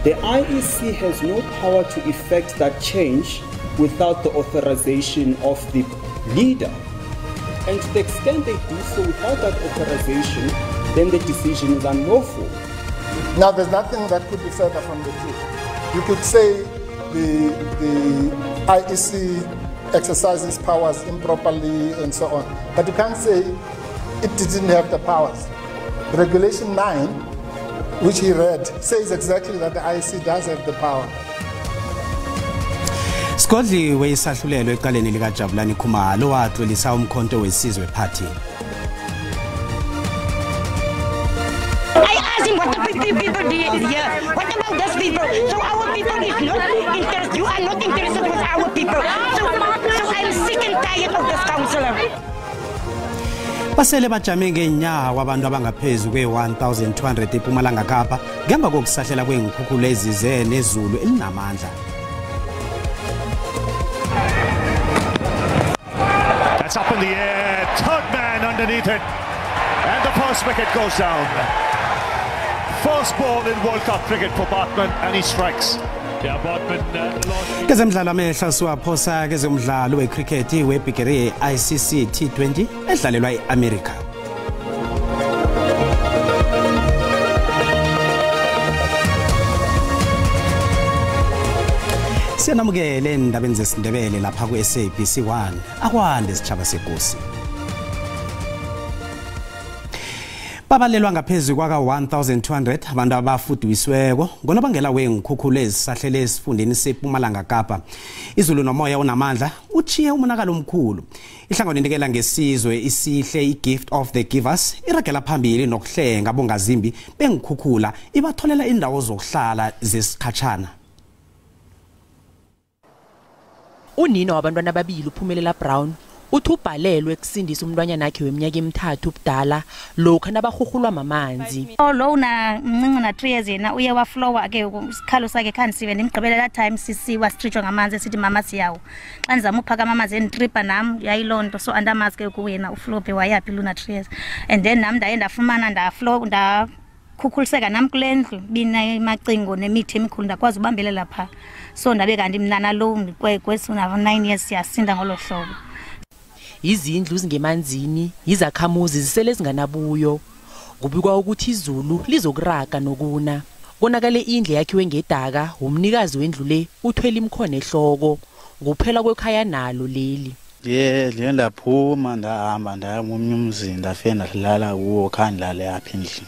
The IEC has no power to effect that change without the authorization of the leader. And to the extent they do so without that authorization, then the decision is unlawful. Now, there's nothing that could be further from the truth. You could say the IEC exercises powers improperly and so on, but you can't say it didn't have the powers. Regulation 9, which he read, says exactly that the IEC does have the power. Sigodliwe isahlulelo eqaleni lika Jabulani Khumalo waxolisa umkhonto wesizwe party. I asked him what the people did here. What about those people? So our people is not interested. You are not interested with our people. So I'm sick and tired of this councillor. Basele bajame ngenyawo abantu abangaphezulu kwe-1200 ePumalanga Kapa ngemva kokusahlela kwenkhukhula ezize nezulu elinamandla. That's up in the air, third man underneath it, and the first wicket goes down. First ball in World Cup cricket for Botman, and he strikes. Yeah, Botman lost. Kezemdlalo amehla siwaphosa kezemdlalo wecricket webhigiri ICC T20 edlalelwa eAmerica. Siyanamukele endabeni zesindebele lapha ku SABC1 akwande sitshaba sekosi. Babalelwa ngaphezulu kwaka 1200 abantu abafudusweko ngonobangela wenkhukhula ezisahlele esifundeni sePumalanga Kapa. Izulu nomoya onamandla uchiye umonakalo omkhulu. Ihlangano inikela ngesizwe isihle igift of the givers iragela phambili nokuhlenga bongazimbi benkhukhula ibatholela indawo zokuhlala zesikhatshana. Unina wabantwana ababili uPhumelela Brown uthi ubhalelwe ekusindisa umntwana wakhe weminyaka emithathu ubudala lokho nabahuhulwa mamanzi. Lo una mncinci na 3 years yena uye wa flower ke isikhalo sakhe khanisiwe nimgqibelela time sisiwa stretchwa ngamanzi esithi mama siyawo. Xa nizama uphakama amanzi entripa nam yayilonto so andamazi ke kuyena uFlope wayapi luna 3 years. And then nam ndaye ndafumana ndakukhuliseka nam kulendlu bina imacingo nemithi emikhulu ndakwazi ubambelela pha. So ndabe kanti mnana lo kwesuna 9 years siyasinda ngolo hlobo. Izindlu zingemanzini izakhamuzi zisele zinganabuyo kubikwa ukuthi izulu lizokuraga nokuna konakale indle yakhiwe ngedaka umnikazi wendlu le uthwele imkhono ehloko kuphela kwekhaya nalo leli le ndaphuma ndahamba ndaya ngomunye umzi ndafena hlala kuwo khandlala yapha endlini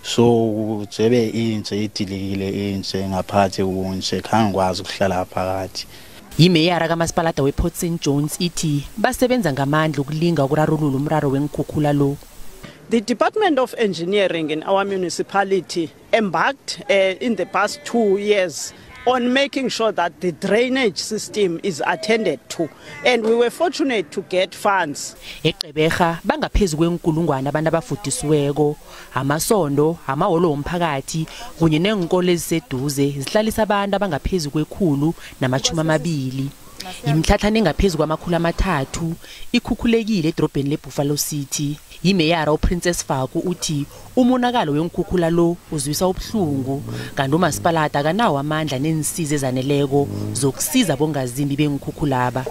so ujebe inje idilekile inje ngaphathe kunje khangikwazi ukuhlala phakathi. Imeyara kaMasipalata wePort St John's ithi basebenza ngamandla ukulinga ukurarulula umraro wenkhukhula lo. The Department of Engineering in our municipality embarked in the past 2 years on making sure that the drainage system is attended to, and we were fortunate to get funds. Eqebeha bangaphezulu kwenkulungwane abantu abafudisiweko amasondo amahholo omphakathi kunye nenkolo eziseduze zihlalisa abantu abangaphezulu kwekhulu nama-20. Imhlathane engaphezulu kwama-300 ikhukhulekile edrobheni leBuffalo City. Imeyara uPrincess Faku uthi umonakalo wenkhukhula lo uzwisa ubuhlungu kanti uMasipalata akanawo amandla nensiza ezaneleko zokusiza bongazimbi benkhukhula aba.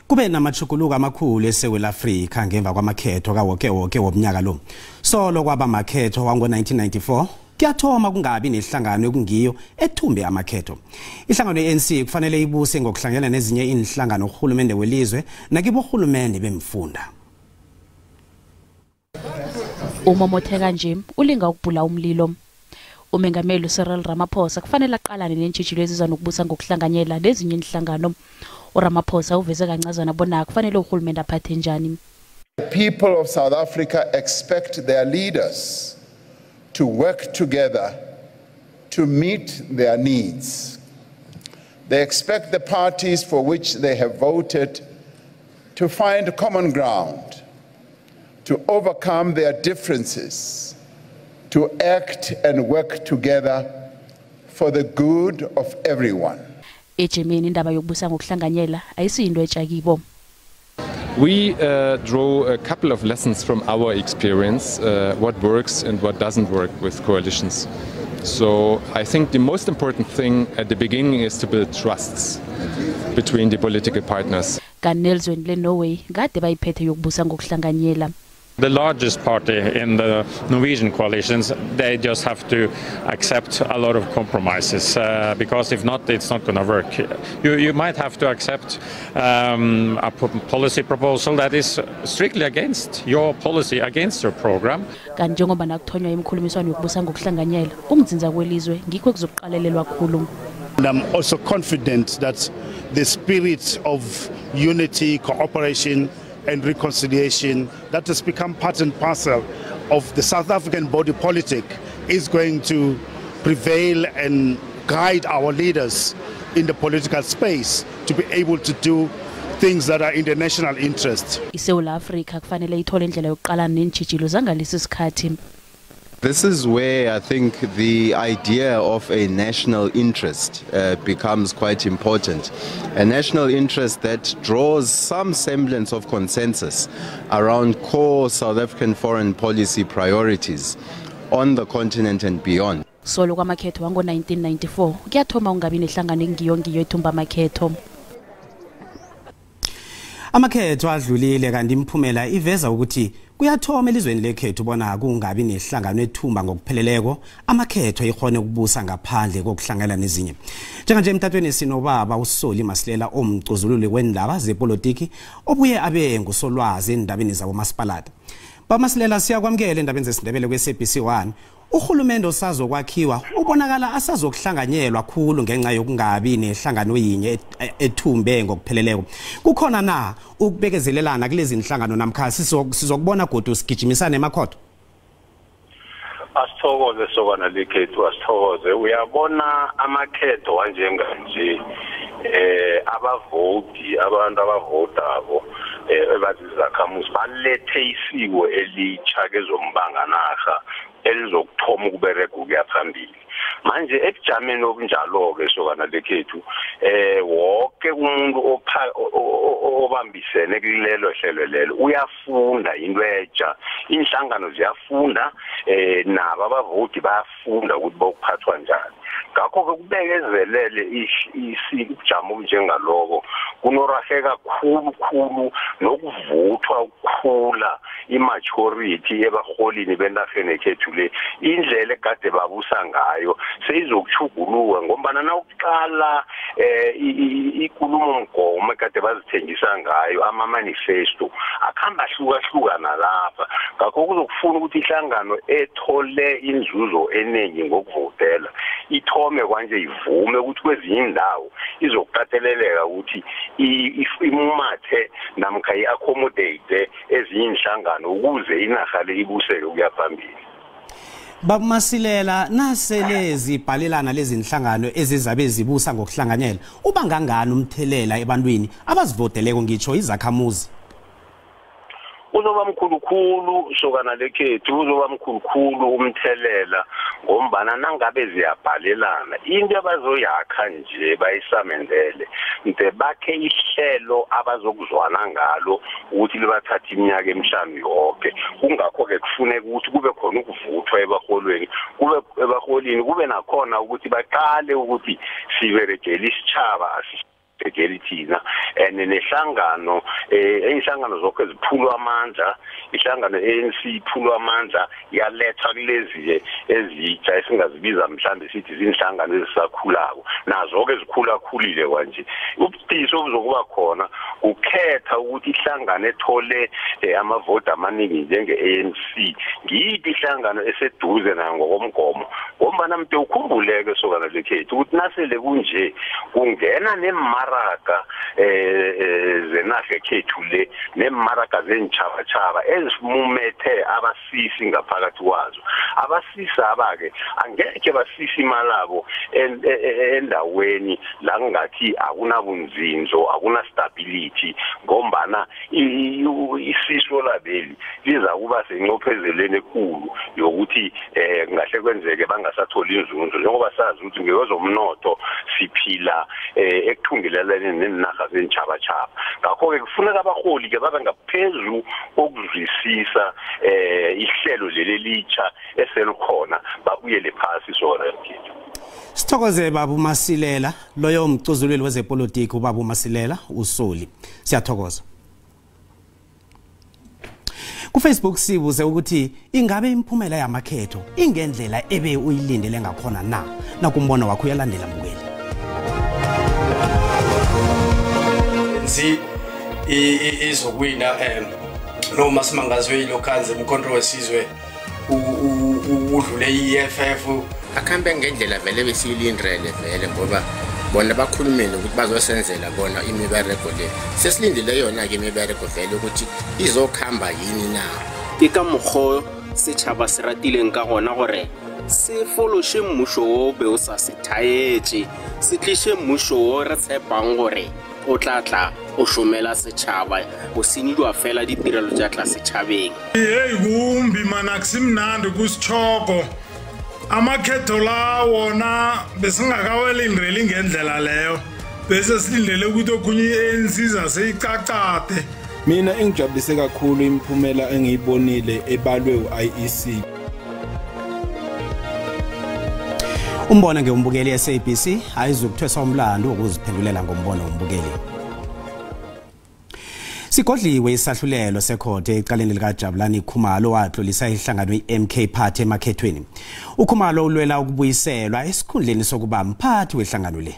Kube namachukuluka amakhulu eSouth Africa ngemva kwamakhetho kawoke womnyaka lo. Solo kwaba makhetho wango-1994 kuyathoma kungabi nehlangano ekungiyo ethumbe amakhetho. Ihlangano yeANC kufanele ibuse ngokuhlangana nezinye inhlangano uhulumende welizwe nakibo uhulumende bemfunda. Umomotheka nje ulinga ukubhula umlilo. Umengameli Cyril Ramaphosa kufanele aqalane neentshijilo eziza nokubusa ngokuhlanganyela nezinye inhlangano. uRamaphosa uveze kancazana bona kufanele uhulumende aphathe njani. The people of South Africa expect their leaders to work together to meet their needs. They expect the parties for which they have voted to find common ground, to overcome their differences, to act and work together for the good of everyone. Ejimeni indaba yokubusa ngokuhlanganyela ayisiyinto etshakibo. We draw a couple of lessons from our experience, what works and what doesn't work with coalitions. So I think the most important thing at the beginning is to build trusts between the political partners. Kanelzweni leNorway kade bayiphethe yokubusa ngokuhlanganyela. The largest party in the Norwegian coalitions, they just have to accept a lot of compromises because if not, it's not going to work. You might have to accept a policy proposal that is strictly against your policy, against your program. Kanjengoba nakuthonywa emkhulumiswano yokubusa ngokuhlanganyela, umdzinza kwelizwe ngikho kuzoqalelelwa kakhulu. And I'm also confident that the spirit of unity, cooperation and reconciliation that has become part and parcel of the South African body politic is going to prevail and guide our leaders in the political space to be able to do things that are in the national interest. ISouth Africa kufanele ithole indlela yokuqala neentshijilo zangalesi sikhathi. This is where I think the idea of a national interest becomes quite important. A national interest that draws some semblance of consensus around core South African foreign policy priorities on the continent and beyond. Solo kwamakhetho wango 1994 kuyathoma ungabi nehlangano engiyo ethumba amakhetho. Amakhetho adlulile kanti imphumela iveza ukuthi kuyathoma elizweni lekhethu bona kungabi nehlangano ethumba ngokupheleleko amakhetho ikhone ukubusa ngaphandle kokuhlangana nezinye. Njenganje emtatweni sinobaba uSoli Masilela omcuzululi wendaba zepolitiki obuye abe ngusolwazi endabeni zabo masipalata. Baba Masilela siyakwamkela endabeni zesindebele kweSABC1. Uhulumende osazokwakhiwa ubonakala asazokuhlanganyelwa kakhulu ngenxa yokungabi nehlangano yinye ethumbe ngokupheleleko. Kukhona na ukubekezelelana kulezi inhlangano namkha sizokubona godu sigijimisana emakhotho? Asithokoze sokana lekhethu asithokoze. Uyabona amakhetho kanjenganje abavoti abantu abavotako ebazizakhamuzi balethe isiko elitsha kezombanganarha elizokuthoma ukubereka ukuya phambili. Manje ebujameni obunjalo ke sokana lekhethu wonke umuntu obambisene kulelo hlelo lelo uyafunda into entsha. Inhlangano ziyafunda nabo abavoti bayafunda ukuthi bokuphathwa njani. Ngakho ke kubekezelele isijamo obunjengaloko kunoraheka kakhulu nokuvuthwa ukukhula imajority ebaholini benarheni ekhethu le indlela ekade babusa ngayo seyizokuchuguluka ngombana nawuqala ikulumo mgomo ekade bazithengisa ngayo ama-manifesto akhamba ahlukahlukana lapha. Ngakho kuzokufuna ukuthi ihlangano ethole inzuzo eningi ngokuvotela ithome kwanje ivume ukuthi kwezinye indawo izokukateleleka ukuthi imumathe namkha i-accommodate ezinye inhlangano ukuze inarha le ibuseke ukuya phambili. Baba Masilela nasele zibhalelana lezi inhlangano ezizabe zibusa ngokuhlanganyela uba ngangani umthelela ebantwini abazivoteleko ngitsho izakhamuzi? Uzoba mkhulukhulu sokana lekhethu uzoba mkhulukhulu umthelela ngombana nangabe ziyabhalelana into abazoyakha nje bayisamendele nte bakhe ihlelo abazokuzwana ngalo ukuthi libathatha iminyaka emihlanu yonke. Kungakho ke kufuneka ukuthi kube khona ukuvuthwa ebaholini kube nakhona ukuthi baqale ukuthi siberegele isitshaba thina nehlangano inhlangano zonke ziphulwa amandla. Ihlangano ANC iphulwa amandla yaletha kulezi ezitsha esingazibiza mhlambe sithi izinhlangano ezisakhulako nazo ke zikhulakhulile kanje. Ubudisi obuzokuba khona ukhetha ukuthi ihlangano ethole amavoti amaningi njenge-ANC ngiyiphi ihlangano eseduze nayo ngokomgomo ngombana mntu ukhumbuleke sokana lekhethu ukuthi nasele kunje kungena nemmaraka zenarha ekhethu le nemmaraka zenitshaba ezimumethe abasisi ngaphakathi kwazo. Abasisi abake angeke basisi imalabo endaweni la ngathi akunabunzinzo akuna stability committee ngombana isiso labeli liza kuba sengcophezeleni enkulu yokuthi ngahle kwenzeke bangasatholi inzuzo njengoba sazi ukuthi ngezomnotho siphila ekuthungeleleni nenaga zenchaba-chaba ngakho ke kufuneka abaholi ke babe ngaphezulu okuzwisisa ihlelo leli litsha eselikhona babuyele phasi sona mthetho. Sithokoze babu Masilela loyo umcuzuleli wezepolitiki ubabu Masilela usoli. Siyathokoza. Ku Facebook sibuze ukuthi ingabe imphumela yamakhetho ingendlela ebe uyilindele ngakhona na nakumbono wakho uyalandela mbukeli. Izokwina lo masimangazwe lokhanze umkhonto wesizwe udlule iEFF akhambe ngendlela vele besiyilindele vele ngoba bona bakhulumile ukuthi bazosenzela bona imibereko le sesilindile yona ke imibereko vele ukuthi izokhamba yini na ke ka mogho setšhaba se ratileng ka gona gore se foloshe mmušo o be o sa se thaetse se tliše mmušo o re tshepang gore o tla tla o šomela setšhaba o senidwa fela ditirelo tša tla setšhabeng. Hey kumbi mana akusimnandi kusitshoko amakhetho la wona besingakawelindeli ngendlela leyo bese silindele ukuthi okhunye iANC zaseyicacade. Mina engijabulise kakhulu imiphumela engiyibonile ebalwe uIEC. Umbona ngeumbukeli eSABC ayizukuthwesa umlando ukuziphendulela ngombono umbukeli. Sigodliwe isahlulelo sekhothe ecaleni lika Jabulani Khumalo waxolisa ihlangano iMK Party emakhethweni. uKhumalo ulwela ukubuyiselwa esikhundleni sokuba mphathi wehlangano le.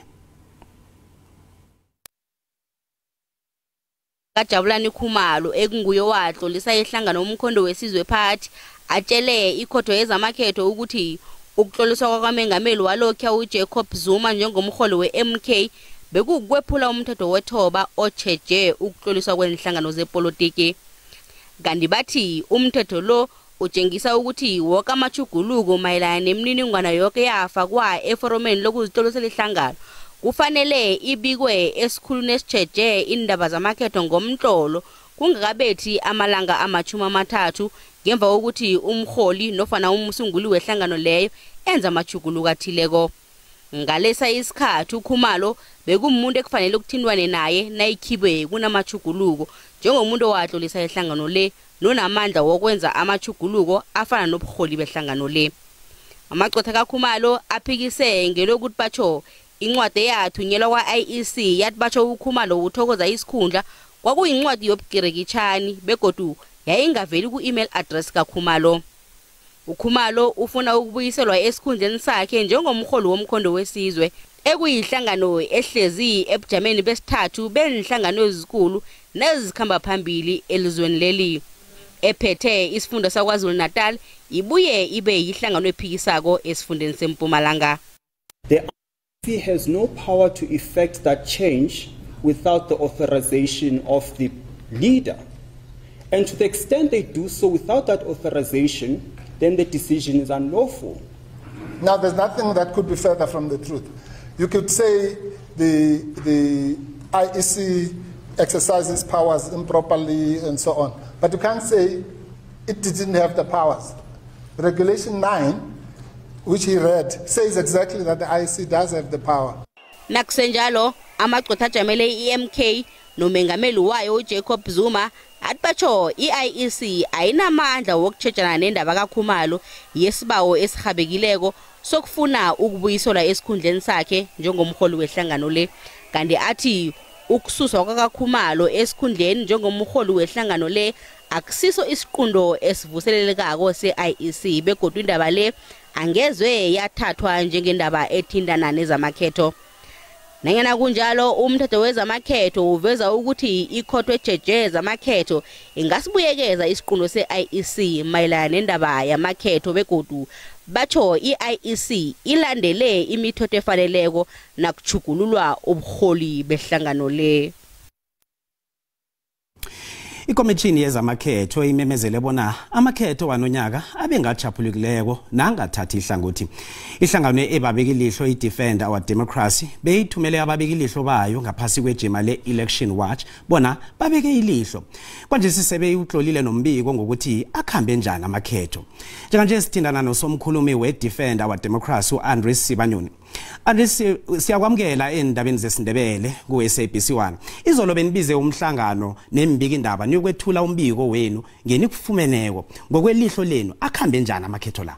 kaJabulani Khumalo ekunguye waxolisa ihlangano umkhondo wesizwe Party atshele ikhotho yezamakhetho ukuthi ukutloliswa kwamengameli walokho uJacob Zuma njengomholi weMK bekukwephula umthetho wethoba ocheje ukutloliswa kwenhlangano zepolitiki. Kanti bathi umthetho lo utshengisa ukuthi wonke amachuguluko mayelana nemininingwana yonke yafakwa eforomeni lokuzitlolisela ihlangano kufanele ibikwe esikhulwini esicheje indaba zamakhetho ngomhlolo kungakabethi amalanga ama-30 ngemva kokuthi umholi nofana umsunguli wehlangano leyo enza amachuguluko athileko. Ngalesa isikhathi uKhumalo bekumuntu ekufanele ukuthindwane naye nayikhibwe kunamachuguluko njengomuntu owatlolisa ihlangano le nonamandla wokwenza amachuguluko afana nobuholi behlangano le. Amaqotha kaKhumalo aphikise ngelokuthi batsho incwadi yathunyelwa kwaIEC yathi batsho uKhumalo uthokoza isikhundla kwakuyincwadi yobugirikitshani begodu yayingaveli ku-email address kaKhumalo. uKhumalo ufuna ukubuyiselwa esikhundleni sakhe njengomholi womkhondo wesizwe ekuyihlangano ehlezi ebujameni besithathu benhlangano ezinkulu nezikhamba phambili elizweni leli. Ephethe isifunda saKwaZulu Natal ibuye ibe yihlangano ephikisako esifundeni seMpumalanga. The IEC has no power to effect that change without the authorization of the leader. And to the extent they do so without that authorization, then the decision is unlawful. Now, there's nothing that could be further from the truth. You could say the IEC exercises powers improperly and so on, but you can't say it didn't have the powers. Regulation 9, which he read, says exactly that the IEC does have the power. Nakusenjalo, amaqotha ajamele iMK nomengameli wayo uJacob Zuma atbatsho iIEC ayinamandla wokutshejana nendaba kaKhumalo yesibawo esihabekileko sokufuna ukubuyiselwa esikhundleni sakhe njengomholi wehlangano le. Kanti athi ukususwa kwakaKhumalo esikhundleni njengomholi wehlangano le akusiso isiqundo esivuselelekako seIEC begodwa indaba le angezwe yathathwa njengendaba ethindana nezamakhetho. Nanyana kunjalo umthetho wezamakhetho uveza ukuthi ikhotho ejeje zamakhetho ingasibuyekeza isiqundo seIEC mayelana nendaba yamakhetho begodu batsho iIEC ilandele imithetho efaneleko nakuchugululwa ubuholi behlangano le. Ikomishini yezamakhetho imemezele bona amakhetho wanonyaka abengajabulekileko nangathathi ihlangothi. Ihlangano ebabeka ilihlo iDefender Our Democracy beyithumele ababeka ilihlo bayo ngaphasi kwejima le-Election Watch bona babeke ilihlo. Kwanje sisebe uhlolile nombiko ngokuthi akhambe njani amakhetho. Njenganje sithindana nosomkhulumi weDefender Our Democracy uAndres Sibanyoni. Andres, siyakwamukela endabeni zesindebele ku-SABC1. Izolo benibize umhlangano nembiki indaba niyokwethula umbiko wenu ngenikufumeneko ngokwelihlo lenu akhambe njani amakhetho la.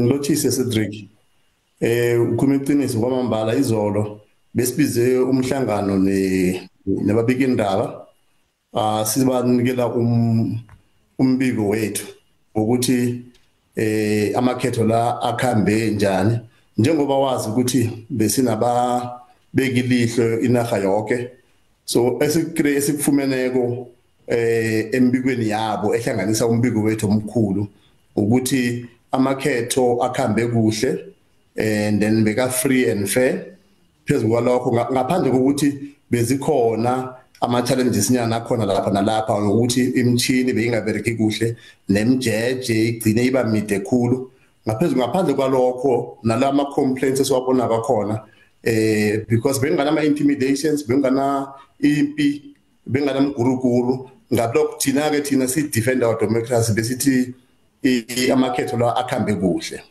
Lothise Cedric. Ukhuluma iqiniso kwamambala izolo besibize umhlangano nababika indaba. Sibanikela umbiko wethu ukuthi amakhetho la akhambe njani njengoba wazi ukuthi besinababeka ilihlo inaga yonke so esikufumeneko embikweni yabo ehlanganisa umbiko wethu omkhulu ukuthi amakhetho akhambe kuhle and then beka free and fair phezulu kwalokho ngaphandle kokuthi bezikhona ama-challenges nyana akhona lapha nalapha ukuthi imchini beyingabereki kuhle nemjeje igcine iba mide khulu ngaphandle kwalokho nalama complaints esiwabona kakhona because bengana ama-intimidations bengana impi bengana mguruguru ngalokho thina si Defender Our Democracy besithi amakhetho la akhambe kuhle.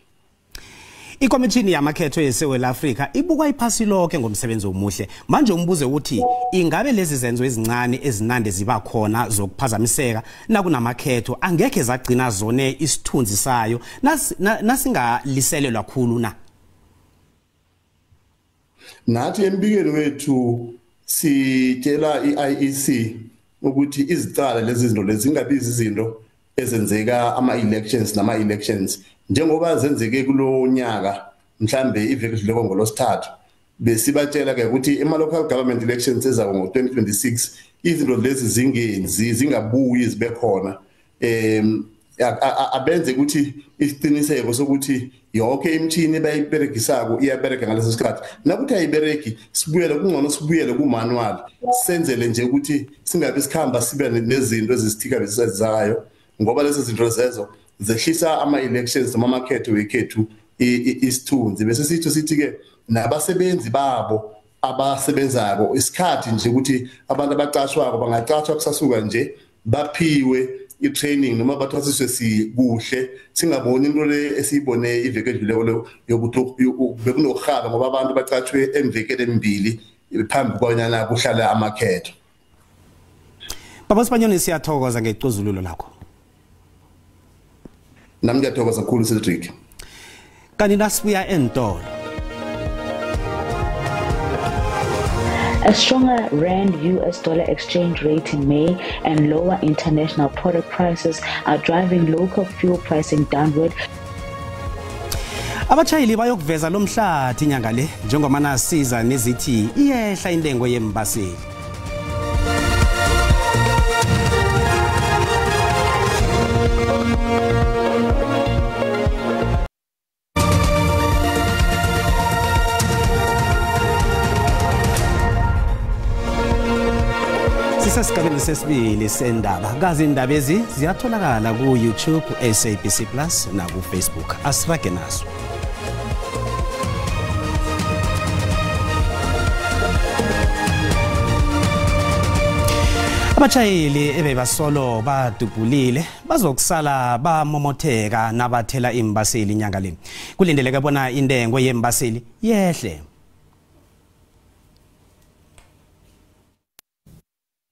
Ikomishini yamakhetho yeSewula Afrika ibukwa iphasi lonke ngomsebenzi omuhle. Manje umbuze ukuthi ingabe lezi zenzo ezincane ezinande ziba khona zokuphazamiseka nakunamakhetho angeke zagcina zone isithunzi sayo nasingaliselelwa kakhulu na. Nathi embikeni wethu sitshela iIEC ukuthi izicala lezi zinto lezi zingabizi izinto ezenzeka ama-elections nama-elections njengoba zenzeke kulo nyaka mhlambe iveki edluleko ngolosithathu besibatshela ke ukuthi local government elections ezayo ngo-2026 izinto lezi zingabuyi zibe khona abenze ukuthi isiqiniseko sokuthi yonke imchini bayiberegisako iyabereka ngaleso sikhathi nakuthi ayibereki sibuyele ku-manual senzele nje ukuthi singabe sikhamba sibe nezinto ezisithika besizayo ngoba lezi zinto zezo zehlisa ama-elections noma amakhetho wekhethu isithunzi bese sithi ke nabasebenzi babo abasebenzako isikhathi nje ukuthi abantu abaqashwako bangaqashwa kusasuka nje baphiwe i-training noma bathwasiswe sikuhle singaboni into le esiyibone iveke edluleko yokuthi bekunokuhaba ngoba abantu baqashwe emvekeni emibili phambi kwanyana kuhlala amakhetho. Baba Sibanyoni siyathokoza ngecuzululo lakho. Nami ngiyathokoza kakhulu Cedric. Kanti nasibuya entolo. A stronger rand-US dollar exchange rate in May and lower international product prices are driving local fuel pricing downward. Abachayeli bayokuveza lomhlathi inyanga le njengoba nasiza nezithi iyehla intengo yembaseli. Sisesigabeni sesibili sendaba kazi indaba ezi ziyatholakala ku-YouTube SABC Plus na ku-Facebook asirage nazo. Abachayeli ebebasolo badubulile bazokusala bamomotheka nabathela imbaseli inyanga le. Kulindeleke bona intengo yembaseli yehle.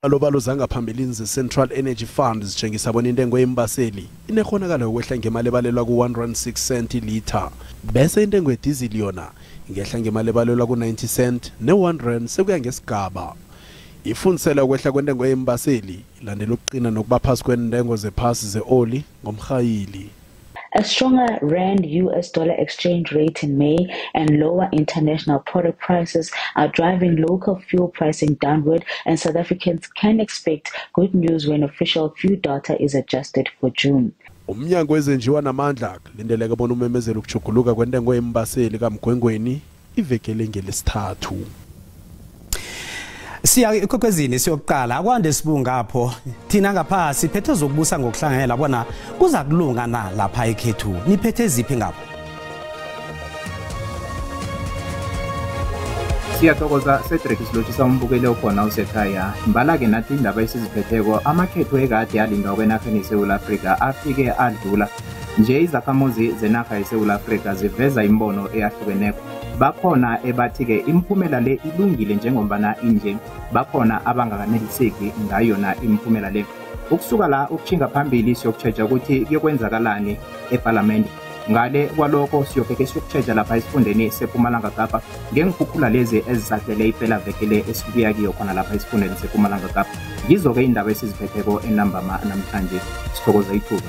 Alobalo zangaphambilini ze-Central Energy Fund zitshengisa bona intengo yembaseli inekhonakala yokwehla ngemali ebalelwa ku-1.06 litha bese intengo yedizili yona ingehla ngemali ebalelwa ku-90 cent ne-R1 sekuya ngesigaba. Ifundisela ukwehla kwentengo yembaseli ilandela ukuqina nokuba phasi kwentengo zephasi ze-oli ngomhayili. A stronger rand-US dollar exchange rate in May and lower international product prices are driving local fuel pricing downward, and South Africans can expect good news when official fuel data is adjusted for June. Umnyango wezenjiwa namandla lindeleke bona umemezela ukujuguluka kwentengo yembaseli kaMgwengweni ivekele ngelesithathu. Siya ikokwezini siyokuqala akwande sibungapho thina ngapha siphethe zokubusa ngokuhlanganyela bona kuza kulunga na lapha ekhethu niphethe ziphi ngapho. Siyathokoza Cedric Silotshisa umbukele ukhona usekhaya. Mbala ke nathi indaba esiziphetheko amakhetho ekade alindwa kwenarheni yeSewula Afrika afike adlula. Nje izakhamuzi zenarha yeSewula Afrika ziveza imbono eyahlukeneko. Bakhona ebathi-ke imiphumela le ilungile njengombana inje, bakhona abangakaneliseki ngayona imiphumela le. Ukusuka la ukuchinga phambili siyokutshetsha ukuthi kuyokwenzakalani eParliament. Ngale kwalokho siyokeke siyokutshetsha lapha esifundeni sePumalanga Kapa ngengikhukhula lezi ezisahlele iphela vekele esibuya kiyo khona lapha esifundeni sePumalanga Kapa. Yizo-ke indaba esiziphetheko enambama namhlanje. Sithokoza ithuba.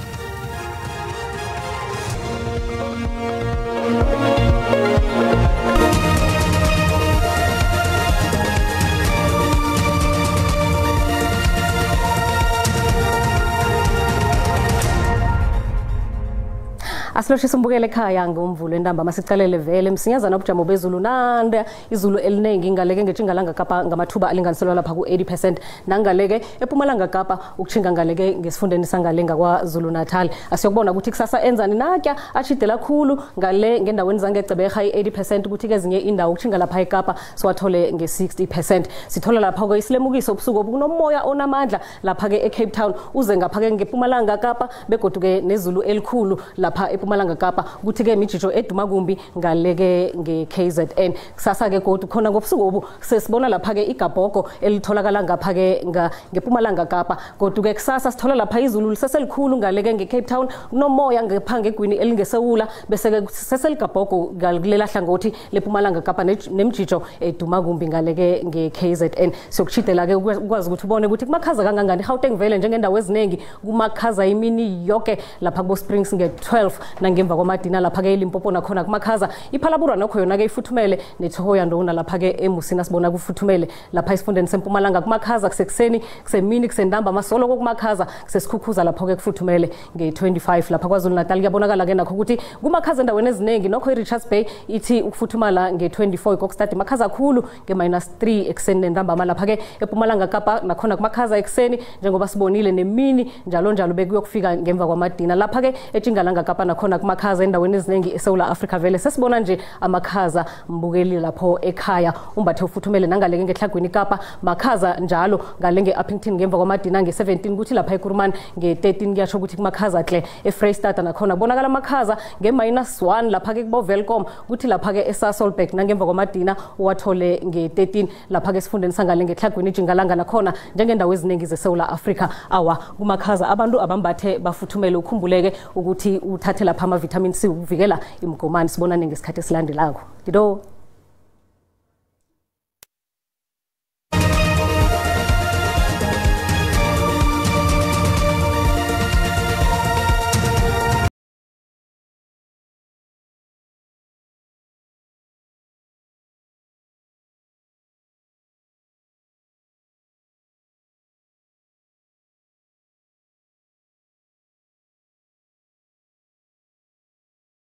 Asiloshisa umbukele ekhaya ngomvulo endaba masicalele vele msinyazana ubujamo bezulu nanda izulu elinengi ngaleke ngeChingalanga Kapa ngamathuba alinganiselwa lapha ku80% nangaleke ePumalanga Kapa ukuchinga ngaleke ngesifundeni sangalenga kwaZulu Natal. Asiyokubona ukuthi kusasa enzani nakya achidela khulu ngale ngendaweni zangecebeka i80% ukuthi kezinye indawo ukuchinga lapha eKapa siwathole nge60%. Sithola lapha ke isilemukiso obusuku obunomoya onamandla lapha ke eCape Town uze ngapha ke ngePumalanga Kapa begodu ke nezulu elikhulu lapha ePumalanga Kapa ukuthi ke imijijo eduma kumbi ngaleke ngeKZN. Kusasa ke kodwa khona ngobusuku obu sesibona lapha ke iGabhogo elitholakala ngapha ke ngePumalanga Kapa kodwa ke kusasa sithola lapha izulu liseselikhulu ngaleke ngeCape Town nomoya ngepha ngegwini elingesewula bese ke seseliGabhogo ngakulela hlangothi lePumalanga Kapa nemijijo eduma kumbi ngaleke ngeKZN. Siyokuchidela ke ukwazi ukuthi ubone ukuthi kumakhaza kangangani iGauteng vele njengendawo eziningi kumakhaza imini yonke lapha kubo Springs nge12 nangemva kwamadina lapha ke eLimpopo nakhona kumakhaza iPhalabura nokho yona ke ifuthumele neThohoya ndona lapha ke eMusina sibona kufuthumele lapha isifundeni seMpumalanga kumakhaza kusekuseni kusemini kusendamba masolo kokumakhaza kusesikhukhuza lapha ke kufuthumele nge25 lapha kwaZulu Natal kuyabonakala ke nakho ukuthi kumakhaza endaweni eziningi nokho iRichards Bay ithi ukufuthumala nge24 kokustadi makhaza khulu nge-3 ekseni nendamba lapha ke ePumalanga Kapa nakhona kumakhaza ekseni njengoba sibonile nemini njalo njalo bekuyokufika ngemva kwamadina lapha ke eChingalanga Kapa nakhona kumakhaza endaweni eziningi eSouth Africa vele sesibona nje amakhaza mbukeli lapho ekhaya umbathe ufuthumele nangaleke ngehlagwini Kapa makhaza njalo ngalenge Uppington ngemva kwamadina nge17 kuthi lapha eKuruman nge13 kuyasho ukuthi kumakhaza hle eFreystata nakhona bonakala amakhaza nge-1 lapha ke kubo Welcome kuthi lapha ke eSasolburg nangemva kwamadina uwathole nge13 lapha ke sifundeni sangale ngehlagwini Jingalanga nakhona njengendawo eziningi zeSouth Africa awa kumakhaza abantu abambathe bafuthumele ukhumbuleke ukuthi uthathe lapha ama vitamin C ukuvikela imgomani sibonane ngesikhathi esilandelako. Dido